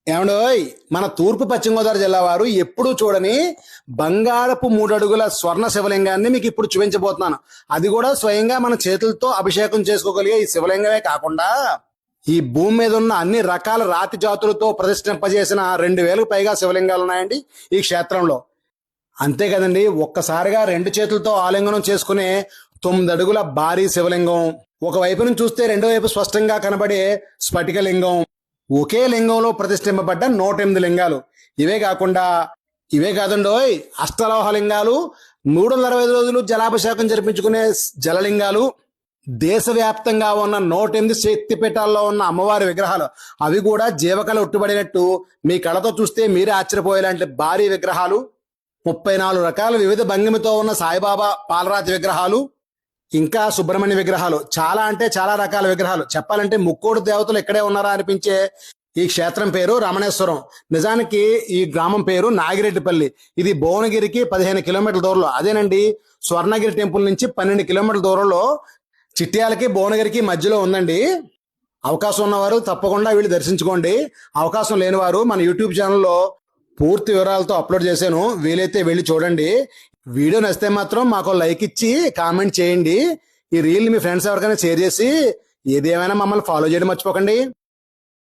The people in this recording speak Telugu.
ఏమండోయ్, మన తూర్పు పశ్చిమ గోదావరి జిల్లా వారు ఎప్పుడూ చూడని బంగారపు 3 అడుగుల స్వర్ణ శివలింగాన్ని మీకు ఇప్పుడు చూపించబోతున్నాను. అది కూడా స్వయంగా మన చేతులతో అభిషేకం చేసుకోగలిగే ఈ శివలింగమే కాకుండా ఈ భూమి మీద ఉన్న అన్ని రకాల రాతి జాతులతో ప్రతిష్ఠింపజేసిన 2000కు పైగా శివలింగాలు ఉన్నాయండి ఈ క్షేత్రంలో. అంతే కదండి, ఒక్కసారిగా 2 చేతులతో ఆలింగనం చేసుకునే 9 అడుగుల భారీ శివలింగం, ఒకవైపు నుంచి చూస్తే రెండో వైపు స్పష్టంగా కనబడే స్ఫటికలింగం, ఒకే లింగంలో ప్రతిష్ఠింపబడ్డ 108 లింగాలు. ఇవే కాదండోయ్, అష్టలోహ లింగాలు, 365 రోజులు జలాభిషేకం జరిపించుకునే జలలింగాలు, దేశవ్యాప్తంగా ఉన్న 108 శక్తిపీఠాల్లో ఉన్న అమ్మవారి విగ్రహాలు, అవి కూడా జీవకళ ఉట్టుబడినట్టు మీ కళతో చూస్తే మీరే ఆశ్చర్యపోయేలాంటి భారీ విగ్రహాలు, 34 రకాల వివిధ భంగిమతో ఉన్న సాయిబాబా పాలరాతి విగ్రహాలు, ఇంకా సుబ్రహ్మణ్య విగ్రహాలు, చాలా అంటే చాలా రకాల విగ్రహాలు. చెప్పాలంటే ముక్కోడు దేవతలు ఇక్కడే ఉన్నారా అనిపించే ఈ క్షేత్రం పేరు రమణేశ్వరం. నిజానికి ఈ గ్రామం పేరు నాగిరెడ్డిపల్లి. ఇది భువనగిరికి 15 కిలోమీటర్ల దూరంలో, అదేనండి స్వర్ణగిరి టెంపుల్ నుంచి 12 కిలోమీటర్ల దూరంలో చిట్యాలకి భువనగిరికి మధ్యలో ఉందండి. అవకాశం ఉన్నవారు తప్పకుండా వీళ్ళు దర్శించుకోండి. అవకాశం లేనివారు మన యూట్యూబ్ ఛానల్లో పూర్తి వివరాలతో అప్లోడ్ చేశాను, వీలైతే వెళ్ళి చూడండి. వీడియో నచ్చితే మాత్రం మాకు లైక్ ఇచ్చి కామెంట్ చేయండి. ఈ రీల్ మీ ఫ్రెండ్స్ ఎవరికైనా షేర్ చేసి ఏదేమైనా మమ్మల్ని ఫాలో చేయడం మర్చిపోకండి.